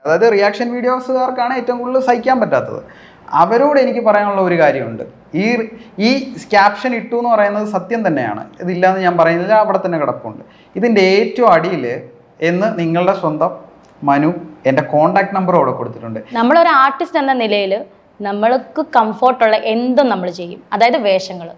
അതായത് റിയാക്ഷൻ വീഡിയോസുകാർക്കാണ് ഏറ്റവും കൂടുതൽ സഹിക്കാൻ പറ്റാത്തത്. അവരോട് എനിക്ക് പറയാനുള്ള ഒരു കാര്യമുണ്ട്, ഈ ക്യാപ്ഷൻ ഇട്ടു എന്ന് പറയുന്നത് സത്യം തന്നെയാണ്, ഇതില്ലാന്ന് ഞാൻ പറയുന്നില്ല, അവിടെ തന്നെ കിടപ്പുണ്ട്. ഇതിൻ്റെ ഏറ്റവും അടിയിൽ എന്ന് നിങ്ങളുടെ സ്വന്തം മനു എൻ്റെ കോണ്ടാക്ട് നമ്പർ അവിടെ കൊടുത്തിട്ടുണ്ട്. നമ്മളൊരു ആർട്ടിസ്റ്റ് എന്ന നിലയിൽ നമ്മൾക്ക് കംഫോർട്ടുള്ള എന്തും നമ്മൾ ചെയ്യും, അതായത് വേഷങ്ങൾ.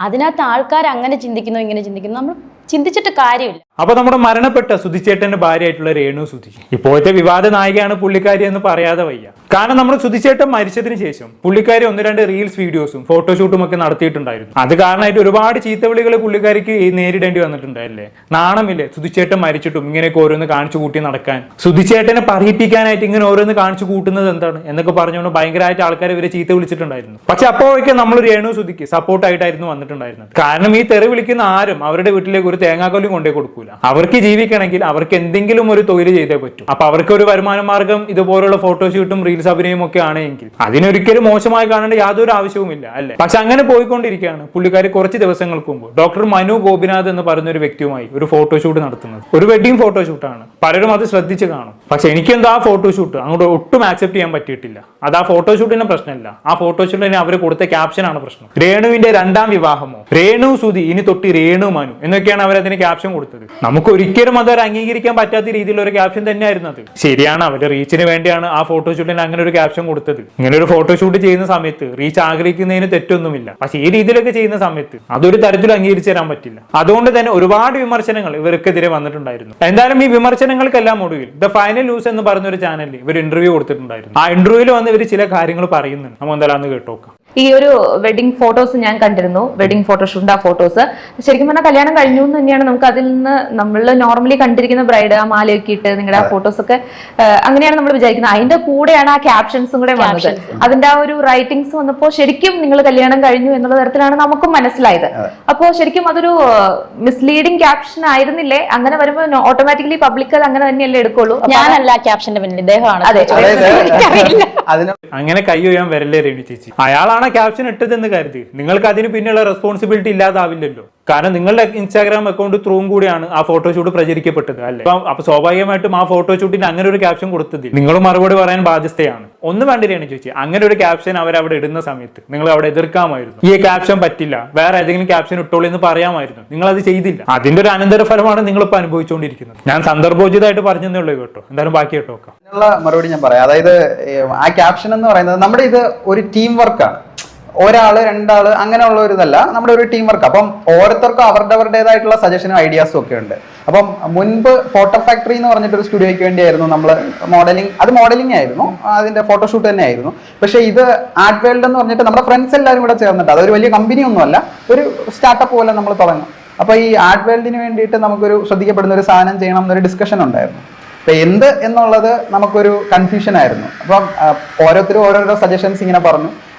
അതിനകത്ത് ആൾക്കാർ അങ്ങനെ ചിന്തിക്കുന്നു ഇങ്ങനെ ചിന്തിക്കുന്നു, നമ്മൾ ചിന്തിച്ചിട്ട് കാര്യമില്ല. അപ്പൊ നമ്മുടെ മരണപ്പെട്ട സുധിച്ചേട്ടന്റെ ഭാര്യയായിട്ടുള്ള രേണു സുധി ഇപ്പോഴത്തെ വിവാദ നായികയാണ് പുള്ളിക്കാരി എന്ന് പറയാതെ വയ്യ. കാരണം നമ്മുടെ സുധിച്ചേട്ടൻ മരിച്ചതിന് ശേഷം പുള്ളിക്കാരി 1-2 റീൽസ് വീഡിയോസും ഫോട്ടോഷൂട്ടും ഒക്കെ നടത്തിയിട്ടുണ്ടായിരുന്നു. അത് കാരണമായിട്ട് ഒരുപാട് ചീത്തവിളികൾ പുള്ളിക്കാരിക്ക് നേരിടേണ്ടി വന്നിട്ടുണ്ടായില്ലേ? നാണമില്ലേ സുധിച്ചേട്ടൻ മരിച്ചിട്ടും ഇങ്ങനെയൊക്കെ ഓരോന്ന് കാണിച്ചു കൂട്ടി നടക്കാൻ? സുധിച്ചേട്ടനെ പറയിപ്പിക്കാനായിട്ട് ഇങ്ങനെ ഓരോന്ന് കാണിച്ചു കൂട്ടുന്നത് എന്താണ് എന്നൊക്കെ പറഞ്ഞുകൊണ്ട് ഭയങ്കരമായിട്ട് ആൾക്കാർ ഇവരെ ചീത്ത വിളിച്ചിട്ടുണ്ടായിരുന്നു. പക്ഷെ അപ്പോഴേക്കും നമ്മൾ രേണു സുധിക്ക് സപ്പോർട്ടായിട്ടായിരുന്നു വന്നിട്ടുണ്ടായിരുന്നത്. കാരണം ഈ തെറി വിളിക്കുന്ന ആരും അവരുടെ വീട്ടിലേക്ക് ഒരു തേങ്ങാക്കൊല്ലും കൊണ്ടേ കൊടുക്കൂല. അവർക്ക് ജീവിക്കണമെങ്കിൽ അവർക്ക് എന്തെങ്കിലും ഒരു തൊഴിൽ ചെയ്തേ പറ്റൂ. അപ്പൊ അവർക്ക് ഒരു വരുമാന മാർഗം ഇതുപോലുള്ള ഫോട്ടോഷൂട്ടും റീൽസ് അഭിനയം ഒക്കെ ആണെങ്കിൽ അതിനൊരിക്കലും മോശമായി കാണേണ്ട യാതൊരു ആവശ്യവുമില്ല, അല്ലെ? പക്ഷെ അങ്ങനെ പോയിക്കൊണ്ടിരിക്കുകയാണ് പുള്ളിക്കാരി കുറച്ച് ദിവസങ്ങൾക്ക് മുമ്പ് ഡോക്ടർ മനു ഗോപിനാഥ് എന്ന് പറയുന്ന ഒരു വ്യക്തിയുമായി ഒരു ഫോട്ടോഷൂട്ട് നടത്തുന്നത്. ഒരു വെഡിങ് ഫോട്ടോഷൂട്ടാണ്. പലരും അത് ശ്രദ്ധിച്ച് കാണും. പക്ഷെ എനിക്കെന്തോ ആ ഫോട്ടോഷൂട്ട് അങ്ങോട്ട് ഒട്ടും ആക്സെപ്റ്റ് ചെയ്യാൻ പറ്റിയിട്ടില്ല. അത് ആ ഫോട്ടോഷൂട്ടിന്റെ പ്രശ്നമല്ല, ആ ഫോട്ടോഷൂട്ടിന് അവർ കൊടുത്ത ക്യാപ്ഷനാണ് പ്രശ്നം. രേണുവിന്റെ 2ാം വിവാഹമോ, രേണു സുധി ഇനി തൊട്ട് രേണു മനു എന്നൊക്കെയാണ് അവരതിന് ക്യാപ്ഷൻ കൊടുത്തത്. നമുക്ക് ഒരിക്കലും അത് അംഗീകരിക്കാൻ പറ്റാത്ത രീതിയിലുള്ള ഒരു ക്യാപ്ഷൻ തന്നെയായിരുന്നു അത്. ശരിയാണ്, അവരുടെ റീച്ചിന് വേണ്ടിയാണ് ആ ഫോട്ടോഷൂട്ടിന് അങ്ങനെ ഒരു ക്യാപ്ഷൻ കൊടുത്തത്. ഇങ്ങനെ ഒരു ഫോട്ടോഷൂട്ട് ചെയ്യുന്ന സമയത്ത് റീച്ച് ആഗ്രഹിക്കുന്നതിന് തെറ്റൊന്നുമില്ല. പക്ഷെ ഈ രീതിയിലൊക്കെ ചെയ്യുന്ന സമയത്ത് അതൊരു തരത്തിലും അംഗീകരിച്ചു തരാൻ പറ്റില്ല. അതുകൊണ്ട് തന്നെ ഒരുപാട് വിമർശനങ്ങൾ ഇവർക്കെതിരെ വന്നിട്ടുണ്ടായിരുന്നു. എന്തായാലും ഈ വിമർശനങ്ങൾക്കെല്ലാം ഒടുവിൽ ദ ഫൈനൽ ന്യൂസ് എന്ന് പറഞ്ഞ ഒരു ചാനലിൽ ഇവർ ഇന്റർവ്യൂ കൊടുത്തിട്ടുണ്ടായിരുന്നു. ആ ഇന്റർവ്യൂവിൽ വന്ന് ഇവർ ചില കാര്യങ്ങൾ പറയുന്നുണ്ട്. നമ്മൾ എന്തായാലും കേട്ടോക്കാം. ഈ ഒരു വെഡിങ് ഫോട്ടോസ് ഞാൻ കണ്ടിരുന്നു, വെഡിങ് ഫോട്ടോഷൂട്ട്. ആ ഫോട്ടോസ് ശരിക്കും പറഞ്ഞാൽ കല്യാണം കഴിഞ്ഞു എന്ന് തന്നെയാണ് നമുക്ക് അതിൽ നിന്ന് നമ്മൾ നോർമലി കണ്ടിരിക്കുന്ന ബ്രൈഡ് ആ മാലയൊക്കെ ഇട്ട് നിങ്ങളുടെ ആ ഫോട്ടോസ് ഒക്കെ അങ്ങനെയാണ് നമ്മൾ വിചാരിക്കുന്നത്. അതിന്റെ കൂടെയാണ് ആ ക്യാപ്ഷൻസും കൂടെ വന്നത്. അതിന്റെ ആ ഒരു റൈറ്റിംഗ്സ് വന്നപ്പോൾ ശരിക്കും നിങ്ങൾ കല്യാണം കഴിഞ്ഞു എന്നുള്ള തരത്തിലാണ് നമുക്കും മനസ്സിലായത്. അപ്പോൾ ശരിക്കും അതൊരു മിസ്ലീഡിംഗ് ക്യാപ്ഷൻ ആയിരുന്നില്ലേ? അങ്ങനെ വരുമ്പോൾ ഓട്ടോമാറ്റിക്കലി പബ്ലിക് അത് അങ്ങനെ തന്നെയല്ലേ എടുക്കുള്ളൂ. ഞാനല്ല ക്യാപ്ഷന്റെ പിന്നിൽ, ഇദ്ദേഹമാണ്. അങ്ങനെ കൈ ഒയ്യാൻ വരല്ലേ രേണു ചേച്ചി? അയാളാണ് ക്യാപ്ഷൻ ഇട്ടതെന്ന് കരുതി നിങ്ങൾക്ക് അതിന് പിന്നെയുള്ള റെസ്പോൺസിബിലിറ്റി ഇല്ലാതാവില്ലല്ലോ. കാരണം നിങ്ങളുടെ ഇൻസ്റ്റാഗ്രാം അക്കൗണ്ട് ത്രൂവും കൂടിയാണ് ആ ഫോട്ടോഷൂട്ട് പ്രചരിക്കപ്പെട്ടത്, അല്ലേ? അപ്പൊ സ്വാഭാവികമായിട്ടും ആ ഫോട്ടോഷൂട്ടിന് അങ്ങനെ ഒരു ക്യാപ്ഷൻ കൊടുത്തതിൽ നിങ്ങൾ മറുപടി പറയാൻ ബാധ്യസ്ഥയാണ്. ഒന്ന് വേണ്ടിയാണ് ചോദിച്ചു, അങ്ങനെ ഒരു ക്യാപ്ഷൻ അവരവിടെ ഇടുന്ന സമയത്ത് നിങ്ങൾ അവിടെ എതിർക്കാമായിരുന്നു. ഈ ക്യാപ്ഷൻ പറ്റില്ല, വേറെ ഏതെങ്കിലും ക്യാപ്ഷൻ ഇട്ടോളൂ എന്ന് പറയാമായിരുന്നു. നിങ്ങൾ അത് ചെയ്തില്ല. അതിന്റെ ഒരു അനന്തരഫലമാണ് നിങ്ങളിപ്പോ അനുഭവിച്ചുകൊണ്ടിരിക്കുന്നത്. ഞാൻ സന്ദർഭോചിതമായിട്ട് പറഞ്ഞതേ ഉള്ളൂ കേട്ടോ. എന്തായാലും ബാക്കി കേട്ടോ. മറുപടി ഞാൻ പറയാം. അതായത് ആ ക്യാപ്ഷൻ എന്ന് പറയുന്നത് നമ്മുടെ ഇത് ഒരു ടീം വർക്കാണ്. ഒരാള് 2 ആള് അങ്ങനെയുള്ള ഒരു ഇതല്ല, നമ്മുടെ ഒരു ടീം വർക്ക്. അപ്പം ഓരോരുത്തർക്കും അവരുടേതായിട്ടുള്ള സജഷനും ഐഡിയാസും ഒക്കെ ഉണ്ട്. അപ്പം മുൻപ് ഫോട്ടോ ഫാക്ടറി എന്ന് പറഞ്ഞിട്ടൊരു സ്റ്റുഡിയോയ്ക്ക് വേണ്ടിയായിരുന്നു നമ്മൾ മോഡലിംഗ് ആയിരുന്നു, അതിന്റെ ഫോട്ടോഷൂട്ട് തന്നെ ആയിരുന്നു. പക്ഷെ ഇത് ആർട്ട് വേൾഡ് എന്ന് പറഞ്ഞിട്ട് നമ്മുടെ ഫ്രണ്ട്സ് എല്ലാവരും കൂടെ ചേർന്നിട്ട്, അതൊരു വലിയ കമ്പനി ഒന്നുമല്ല, ഒരു സ്റ്റാർട്ടപ്പ് പോലെ നമ്മൾ തുടങ്ങും. അപ്പൊ ഈ ആർട്ട് വേൾഡിന് വേണ്ടിയിട്ട് നമുക്കൊരു ശ്രദ്ധിക്കപ്പെടുന്ന ഒരു സാധനം ചെയ്യണം എന്നൊരു ഡിസ്കഷൻ ഉണ്ടായിരുന്നു. അപ്പൊ എന്ത് എന്നുള്ളത് നമുക്കൊരു കൺഫ്യൂഷൻ ആയിരുന്നു. അപ്പം ഓരോരുത്തരും ഓരോരോ സജഷൻസ് ഇങ്ങനെ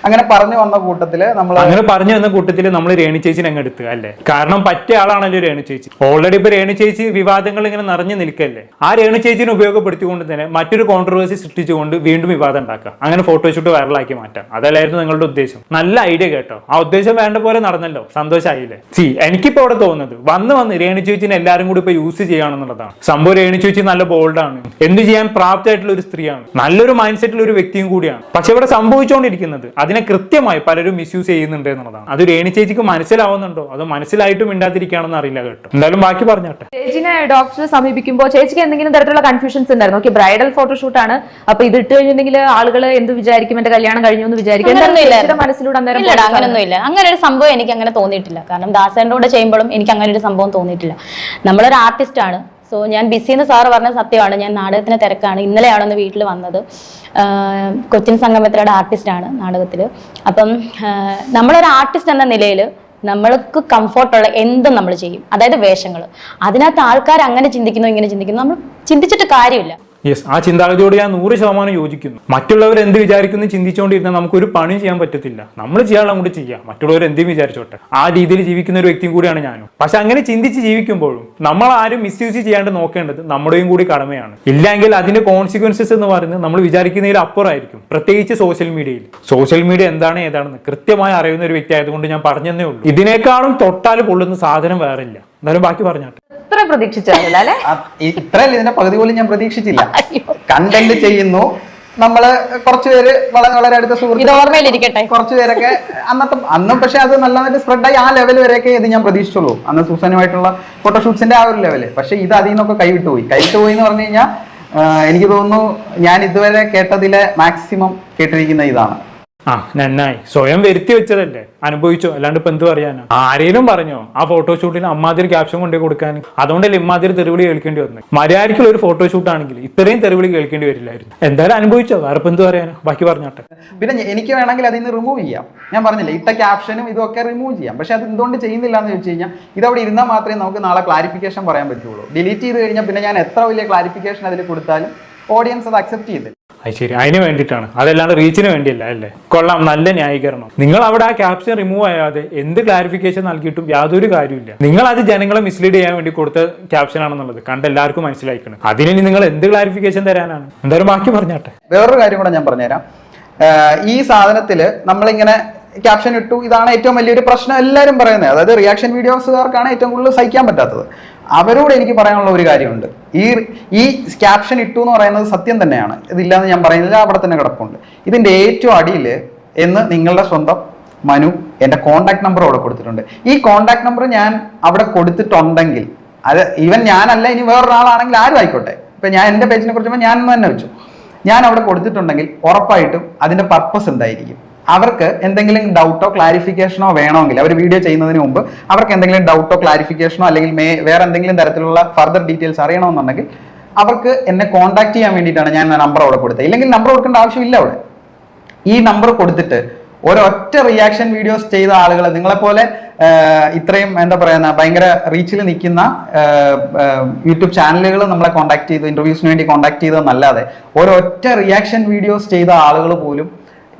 അങ്ങനെ പറഞ്ഞു വന്ന കൂട്ടത്തില് നമ്മൾ രേണു ചേച്ചിനെ അങ്ങ് എടുത്തു, അല്ലേ? കാരണം പറ്റിയ ആളാണല്ലോ രേണു ചേച്ചി. ഓൾറെഡി ഇപ്പൊ രേണു ചേച്ചി വിവാദങ്ങൾ ഇങ്ങനെ നിറഞ്ഞു നിൽക്കല്ലേ. ആ രേണു ചേച്ചിനെ ഉപയോഗപ്പെടുത്തിക്കൊണ്ട് തന്നെ മറ്റൊരു കോൺട്രവേഴ്സി സൃഷ്ടിച്ചുകൊണ്ട് വീണ്ടും വിവാദം ഉണ്ടാക്കാം, അങ്ങനെ ഫോട്ടോഷൂട്ട് വൈറലാക്കി മാറ്റാം. അതല്ലായിരുന്നു നിങ്ങളുടെ ഉദ്ദേശം. നല്ല ഐഡിയ കേട്ടോ. ആ ഉദ്ദേശം വേണ്ട പോലെ നടന്നല്ലോ, സന്തോഷമായില്ലേ? എനിക്കിപ്പോ അവിടെ തോന്നുന്നത് വന്ന് രേണു ചേച്ചിനെ എല്ലാവരും കൂടി ഇപ്പൊ യൂസ് ചെയ്യുകയാണെന്നുള്ളതാണ് സംഭവം. രേണു ചേച്ചി നല്ല ബോൾഡാണ്, എന്ത് ചെയ്യാൻ പ്രാപ്തമായിട്ടുള്ള ഒരു സ്ത്രീയാണ്, നല്ലൊരു മൈൻഡ് സെറ്റിലുള്ള ഒരു വ്യക്തിയും കൂടിയാണ്. പക്ഷെ ഇവിടെ സംഭവിച്ചുകൊണ്ടിരിക്കുന്നത് അതിനെ കൃത്യമായി പലരും മിസ്യൂസ് ചെയ്യുന്നുണ്ട് എന്നുള്ളതാണ്. അത് രേണു ചേച്ചിക്ക് മനസ്സിലാവുന്നുണ്ടോ അതോ മനസ്സിലായിട്ടും മിണ്ടാതിരിക്കുകയാണെന്ന് അറിയില്ല കേട്ടോ. എന്തായാലും ബാക്കി പറഞ്ഞോട്ടെ. ചേച്ചിനെ ഡോക്ടറെ സമീപിക്കുമ്പോൾ ചേച്ചിക്ക് എന്തെങ്കിലും തരത്തിലുള്ള കൺഫ്യൂഷൻസ് ഉണ്ടായിരുന്നു? ഓക്കെ, ബ്രൈഡൽ ഫോട്ടോഷൂട്ട് ആണ്, അപ്പൊ ഇത് ഇട്ട് കഴിഞ്ഞിട്ടുണ്ടെങ്കിൽ ആളുകൾ എന്ത് വിചാരിക്കും, എന്റെ കല്യാണം കഴിഞ്ഞു എന്ന് വിചാരിക്കും, മനസ്സിലൂടെ അങ്ങനെയൊന്നുമില്ല. അങ്ങനെ ഒരു സംഭവം എനിക്ക് അങ്ങനെ തോന്നിയിട്ടില്ല. കാരണം ദാസേന്റെ കൂടെ ചെയ്യുമ്പോഴും എനിക്ക് അങ്ങനെ ഒരു സംഭവം തോന്നിയിട്ടില്ല. നമ്മളൊരു ആർട്ടിസ്റ്റ് ആണ്. സോ ഞാൻ ബിസി എന്ന് സാറ് പറഞ്ഞ സത്യമാണ്. ഞാൻ നാടകത്തിന് തിരക്കാണ്. ഇന്നലെയാണൊന്ന് വീട്ടിൽ വന്നത്. കൊച്ചിൻ സംഗമത്തിലൂടെ ആർട്ടിസ്റ്റാണ് നാടകത്തിൽ. അപ്പം നമ്മളൊരു ആർട്ടിസ്റ്റ് എന്ന നിലയിൽ നമ്മൾക്ക് കംഫോർട്ടുള്ള എന്തും നമ്മൾ ചെയ്യും, അതായത് വേഷങ്ങൾ. അതിനകത്ത് ആൾക്കാർ അങ്ങനെ ചിന്തിക്കുന്നു ഇങ്ങനെ ചിന്തിക്കുന്നു, നമ്മൾ ചിന്തിച്ചിട്ട് കാര്യമില്ല. യെസ്, ആ ചിന്താഗതിയോട് ഞാൻ 100% യോജിക്കുന്നു. മറ്റുള്ളവർ എന്ത് വിചാരിക്കുന്നു ചിന്തിച്ചുകൊണ്ടിരുന്നാൽ നമുക്കൊരു പണി ചെയ്യാൻ പറ്റത്തില്ല. നമ്മൾ ചെയ്യാനുള്ള അങ്ങോട്ട് ചെയ്യാം, മറ്റുള്ളവർ എന്തും വിചാരിച്ചോട്ടെ. ആ രീതിയിൽ ജീവിക്കുന്ന ഒരു വ്യക്തിയും കൂടിയാണ് ഞാനും. പക്ഷെ അങ്ങനെ ചിന്തിച്ച് ജീവിക്കുമ്പോഴും നമ്മൾ ആരും മിസ്യൂസ് ചെയ്യാണ്ട് നോക്കേണ്ടത് നമ്മുടെയും കൂടി കടമയാണ്. ഇല്ലെങ്കിൽ അതിന്റെ കോൺസിക്വൻസസ് എന്ന് പറയുന്നത് നമ്മൾ വിചാരിക്കുന്നതിൽ അപ്പുറമായിരിക്കും. പ്രത്യേകിച്ച് സോഷ്യൽ മീഡിയയിൽ. സോഷ്യൽ മീഡിയ എന്താണ് ഏതാണെന്ന് കൃത്യമായി അറിയുന്ന ഒരു വ്യക്തി ആയതുകൊണ്ട് ഞാൻ പറഞ്ഞതേ ഉള്ളൂ. ഇതിനേക്കാളും തൊട്ടാൽ പൊള്ളുന്ന സാധനം വേറെ ഇല്ല. എന്നാലും ബാക്കി പറഞ്ഞാട്ടെ. ഇത്ര പ്രതീക്ഷിച്ചില്ല അല്ലെ? ഇത്രയല്ല, ഇതിന്റെ പകുതി പോലും ഞാൻ പ്രതീക്ഷിച്ചില്ല. കണ്ടന്റ് ചെയ്യുന്നു, നമ്മള് കുറച്ചുപേര് വളരെ അടുത്ത ഓർമ്മയിലിരിക്കട്ടെ, കുറച്ചുപേരൊക്കെ അന്നും പക്ഷെ അത് നല്ലതായിട്ട് സ്പ്രെഡായി ആ ലെവൽ വരെയൊക്കെ ഇത് ഞാൻ പ്രതീക്ഷിച്ചുള്ളൂ. അന്ന് സൂസനുമായിട്ടുള്ള ഫോട്ടോഷൂട്ട്സിന്റെ ആ ഒരു ലെവല്. പക്ഷെ ഇത് അതിൽ നിന്നൊക്കെ കൈവിട്ടുപോയി എന്ന് പറഞ്ഞു കഴിഞ്ഞാൽ എനിക്ക് തോന്നുന്നു ഞാൻ ഇതുവരെ കേട്ടതിലെ മാക്സിമം കേട്ടിരിക്കുന്ന ഇതാണ്. നന്നായി. സ്വയം വരുത്തി വെച്ചതല്ലേ, അനുഭവിച്ചോ, അല്ലാണ്ട് ഇപ്പൊ എന്ത് പറയാനാ? ആരെങ്കിലും പറഞ്ഞോ ആ ഫോട്ടോഷൂട്ടിന് അമ്മാതിരി ക്യാപ്ഷൻ കൊണ്ടു കൊടുക്കാൻ? അതുകൊണ്ടല്ലേ ഇമ്മാതിരി തെറിവിളി കേൾക്കേണ്ടി വന്നത്. മര്യാദയ്ക്കുള്ള ഒരു ഫോട്ടോഷൂട്ട് ആണെങ്കിൽ ഇത്രയും തെറിവിളി കേൾക്കേണ്ടി വരില്ലായിരുന്നു. എന്തായാലും അനുഭവിച്ചോ, വേറെ ഇപ്പൊ എന്ത് പറയാനാ? ബാക്കി പറഞ്ഞോട്ടെ. പിന്നെ എനിക്ക് വേണമെങ്കിൽ അതിൽ നിന്ന് റിമൂവ് ചെയ്യാം. ഞാൻ പറഞ്ഞില്ലേ, ഇട്ട ക്യാപ്ഷനും ഇതൊക്കെ റിമൂവ് ചെയ്യാം. പക്ഷെ അത് എന്തുകൊണ്ട് ചെയ്യുന്നില്ല എന്ന് ചോദിച്ചു കഴിഞ്ഞാൽ ഇതവിടെ ഇരുന്നാൽ മാത്രമേ നമുക്ക് നാളെ ക്ലാരിഫിക്കേഷൻ പറയാൻ പറ്റുള്ളൂ. ഡിലീറ്റ് ചെയ്ത് കഴിഞ്ഞാൽ പിന്നെ ഞാൻ എത്ര വലിയ ക്ലാരിഫിക്കേഷൻ അതിൽ കൊടുത്താലും ഓഡിയൻസ് അത് അക്സെപ്റ്റ് ചെയ്തില്ല. അത് ശരി, അതിന് വേണ്ടിയിട്ടാണ്, അതല്ലാണ്ട് റീച്ചിന് വേണ്ടിയല്ല അല്ലേ? കൊള്ളാം, നല്ല ന്യായീകരണം. നിങ്ങൾ അവിടെ ആ ക്യാപ്ഷൻ റിമൂവ് ആയാതെ എന്ത് ക്ലാരിഫിക്കേഷൻ നൽകിയിട്ടും യാതൊരു കാര്യമില്ല. നിങ്ങൾ അത് ജനങ്ങളെ മിസ്ലീഡ് ചെയ്യാൻ വേണ്ടി കൊടുത്ത ക്യാപ്ഷൻ ആണെന്നുള്ളത് കണ്ട് എല്ലാവർക്കും മനസ്സിലാക്കണം. അതിന് നിങ്ങൾ എന്ത് ക്ലാരിഫിക്കേഷൻ തരാനാണ്? എന്തായാലും ബാക്കി പറഞ്ഞാട്ടെ. വേറൊരു കാര്യം കൂടെ ഞാൻ പറഞ്ഞുതരാം. ഈ സാധനത്തില് നമ്മളിങ്ങനെ ക്യാപ്ഷൻ ഇട്ടു, ഇതാണ് ഏറ്റവും വലിയൊരു പ്രശ്നം എല്ലാവരും പറയുന്നത്. അതായത് റിയാക്ഷൻ വീഡിയോസുകാർക്കാണ് ഏറ്റവും കൂടുതൽ സഹിക്കാൻ പറ്റാത്തത്. അവരോട് എനിക്ക് പറയാനുള്ള ഒരു കാര്യമുണ്ട്. ഈ ക്യാപ്ഷൻ ഇട്ടു എന്ന് പറയുന്നത് സത്യം തന്നെയാണ്, ഇതില്ലാന്ന് ഞാൻ പറയുന്നില്ല, അവിടെ തന്നെ കിടപ്പുണ്ട്. ഇതിന്റെ ഏറ്റവും അടിയിൽ എന്ന് നിങ്ങളുടെ സ്വന്തം മനു എന്റെ കോണ്ടാക്ട് നമ്പർ അവിടെ കൊടുത്തിട്ടുണ്ട്. ഈ കോണ്ടാക്ട് നമ്പർ ഞാൻ അവിടെ കൊടുത്തിട്ടുണ്ടെങ്കിൽ, അത് ഈവൻ ഞാനല്ല, ഇനി വേറൊരാളാണെങ്കിൽ ആരും ആയിക്കോട്ടെ, ഇപ്പൊ ഞാൻ എന്റെ പേജിനെ കുറിച്ച് ഞാൻ തന്നെ വെച്ചു, ഞാൻ അവിടെ കൊടുത്തിട്ടുണ്ടെങ്കിൽ ഉറപ്പായിട്ടും അതിന്റെ പർപ്പസ് എന്തായിരിക്കും? അവർക്ക് എന്തെങ്കിലും ഡൗട്ടോ ക്ലാരിഫിക്കേഷനോ വേണമെങ്കിൽ, അവർ വീഡിയോ ചെയ്യുന്നതിന് മുമ്പ് അവർക്ക് എന്തെങ്കിലും ഡൗട്ടോ ക്ലാരിഫിക്കേഷനോ അല്ലെങ്കിൽ വേറെ എന്തെങ്കിലും തരത്തിലുള്ള ഫർദർ ഡീറ്റെയിൽസ് അറിയണമെന്നുണ്ടെങ്കിൽ അവർക്ക് എന്നെ കോൺടാക്ട് ചെയ്യാൻ വേണ്ടിയിട്ടാണ് ഞാൻ നമ്പർ അവിടെ കൊടുത്തത്. ഇല്ലെങ്കിൽ നമ്പർ കൊടുക്കേണ്ട ആവശ്യമില്ല. അവിടെ ഈ നമ്പർ കൊടുത്തിട്ട് ഒരൊറ്റ റിയാക്ഷൻ വീഡിയോസ് ചെയ്ത ആളുകൾ, നിങ്ങളെപ്പോലെ ഇത്രയും എന്താ പറയുന്ന ഭയങ്കര റീച്ചിൽ നിൽക്കുന്ന യൂട്യൂബ് ചാനലുകൾ നമ്മളെ കോൺടാക്ട് ചെയ്തു, ഇന്റർവ്യൂസിന് വേണ്ടി കോൺടാക്ട് ചെയ്തതെന്നല്ലാതെ ഒരൊറ്റ റിയാക്ഷൻ വീഡിയോസ് ചെയ്ത ആളുകൾ പോലും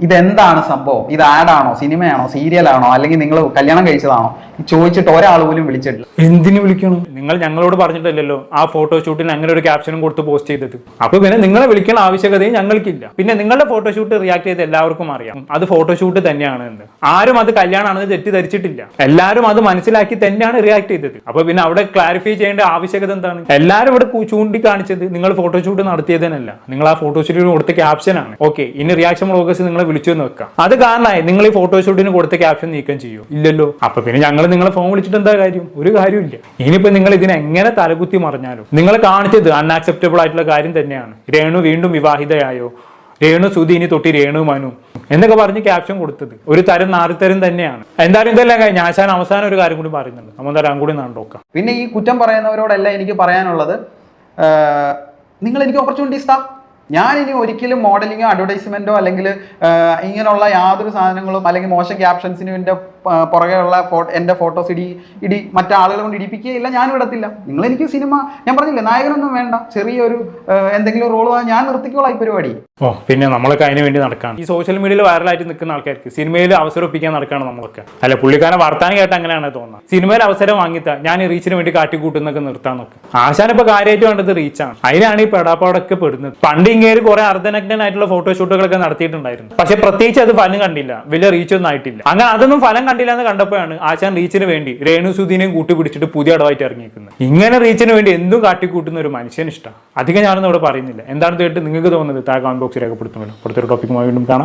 ഇതെന്താണ് സംഭവം, ഇത് ആഡാണോ, സിനിമയാണോ, സീരിയലാണോ, അല്ലെങ്കിൽ നിങ്ങൾ കല്യാണം കഴിച്ചതാണോ ചോദിച്ചിട്ട് ഒരാൾ പോലും വിളിച്ചിട്ടില്ല. എന്തിനു വിളിക്കണം? നിങ്ങൾ ഞങ്ങളോട് പറഞ്ഞിട്ടില്ലല്ലോ ആ ഫോട്ടോഷൂട്ടിന് അങ്ങനെ ഒരു ക്യാപ്ഷനും കൊടുത്ത് പോസ്റ്റ് ചെയ്തത്. അപ്പൊ പിന്നെ നിങ്ങളെ വിളിക്കേണ്ട ആവശ്യകതയും ഞങ്ങൾക്കില്ല. പിന്നെ നിങ്ങളുടെ ഫോട്ടോഷൂട്ട് റിയാക്ട് ചെയ്ത് എല്ലാവർക്കും അറിയാം അത് ഫോട്ടോഷൂട്ട് തന്നെയാണ് എന്ന്. ആരും അത് കല്യാണമാണെന്ന് തെറ്റിദ്ധരിച്ചിട്ടില്ല. എല്ലാവരും അത് മനസ്സിലാക്കി തന്നെയാണ് റിയാക്ട് ചെയ്തത്. അപ്പൊ പിന്നെ അവിടെ ക്ലാരിഫൈ ചെയ്യേണ്ട ആവശ്യകത എന്താണ്? എല്ലാവരും ഇവിടെ ചൂണ്ടിക്കാണിച്ചത് നിങ്ങൾ ഫോട്ടോഷൂട്ട് നടത്തിയതിനല്ല, നിങ്ങൾ ആ ഫോട്ടോഷൂട്ടിന് കൊടുത്ത ക്യാപ്ഷനാണ്. ഓക്കെ, ഇനി റിയാക്ഷൻ ബ്ലോഗേഴ്സ് നിങ്ങളെ വിളിച്ചു എന്ന് വെക്കാം. അത് കാരണമായി നിങ്ങൾ ഈ ഫോട്ടോഷൂട്ടിന് കൊടുത്ത ക്യാപ്ഷൻ നീക്കം ചെയ്യൂ? ഇല്ലല്ലോ. അപ്പൊ പിന്നെ ഞങ്ങൾ നിങ്ങളെ ഫോൺ വിളിച്ചിട്ട് എന്താ കാര്യം? ഒരു കാര്യമില്ല. ഇനിയിപ്പോ നിങ്ങൾ ഇതിനെ എങ്ങനെ തലകുത്തി മറിഞ്ഞാലും നിങ്ങൾ കാണിച്ചത് അൺആക്സെപ്റ്റബിൾ ആയിട്ടുള്ള കാര്യം തന്നെയാണ്. രേണു വീണ്ടും വിവാഹിതയായോ, രേണു സുധി ഇനി തൊട്ടി രേണു മനു എന്നൊക്കെ പറഞ്ഞ് ക്യാപ്ഷൻ കൊടുത്തത് ഒരു തരം നാറിത്തരം തന്നെയാണ്. എന്തായാലും ഇതെല്ലാം കഴിഞ്ഞ ആശാൻ അവസാനം ഒരു കാര്യം കൂടി പറയുന്നുണ്ട്, നമ്മൾ കൂടി നോക്കാം. പിന്നെ ഈ കുറ്റം പറയുന്നവരോടെല്ലാം എനിക്ക് പറയാനുള്ളത്, നിങ്ങൾ എനിക്ക് ഓപ്പർച്യൂണിറ്റീസ് താ. ഞാനിനി ഒരിക്കലും മോഡലിങ്ങോ അഡ്വർടൈസ്മെന്റോ അല്ലെങ്കിൽ ഇങ്ങനെയുള്ള യാതൊരു സാധനങ്ങളും അല്ലെങ്കിൽ മോശം ക്യാപ്ഷൻസിനും എൻ്റെ പുറകെയുള്ള എൻ്റെ ഫോട്ടോസ് ഇടി മറ്റാളുകളെ കൊണ്ട് ഇടിപ്പിക്കുകയില്ല, ഞാനും ഇടത്തില്ല. നിങ്ങൾ എനിക്ക് സിനിമ, ഞാൻ പറഞ്ഞില്ലേ, നായകനൊന്നും വേണ്ട, ചെറിയൊരു എന്തെങ്കിലും റോള് ഞാൻ നിർത്തിക്കോളാം ഈ പരിപാടി. പിന്നെ നമ്മളൊക്കെ അതിന് വേണ്ടി നടക്കാണ്. ഈ സോഷ്യൽ മീഡിയയിൽ വൈറലായിട്ട് നിൽക്കുന്ന ആൾക്കാർക്ക് സിനിമയിൽ അവസരം ഒപ്പിക്കാൻ നടക്കാണ് നമ്മളൊക്കെ. അല്ല, പുള്ളിക്കാരൻ വർത്താനം കേട്ട് അങ്ങനെയാണ് തോന്നുന്നത്. സിനിമയിൽ അവസരം വാങ്ങിത്താ ഞാൻ ഈ റീച്ചിന് വേണ്ടി കാട്ടിക്കൂട്ടുന്നൊക്കെ നിർത്താൻ നോക്കും. ആശാൻ ഇപ്പൊ കാര്യമായിട്ട് വേണ്ടത് റീച്ചാണ്. അതിനാണ് ഈ പെടാപ്പാടൊക്കെ പെടുന്നത്. പണ്ട് ഇങ്ങേര് കുറെ അർദ്ധനഗ്നായിട്ടുള്ള ഫോട്ടോഷൂട്ടുകളൊക്കെ നടത്തിയിട്ടുണ്ടായിരുന്നു. പക്ഷെ പ്രത്യേകിച്ച് അത് ഫലം കണ്ടില്ല, വലിയ റീച്ച് ഒന്നും ആയിട്ടില്ല. അങ്ങനെ അതൊന്നും ഫലം കണ്ടില്ല എന്ന് കണ്ടപ്പോഴാണ് ആശാൻ റീച്ചിന് വേണ്ടി രേണു സുധീനെയും കൂട്ടിപ്പിടിച്ചിട്ട് പുതിയ അടവായിട്ട് ഇറങ്ങിയിരിക്കുന്നത്. ഇങ്ങനെ റീച്ചിന് വേണ്ടി എന്തും കാട്ടിക്കൂട്ടുന്ന ഒരു മനുഷ്യന് ഇഷ്ടം. അധികം ഞാനൊന്നും ഇവിടെ പറയുന്നില്ല. എന്താണ് കേട്ട് നിങ്ങൾക്ക് തോന്നുന്നത് താഴെ കമന്റ് ബോക്സിൽ രേഖപ്പെടുത്തുമല്ലോ. അടുത്തൊരു ടോപ്പിക്കുമായി വീണ്ടും കാണാം.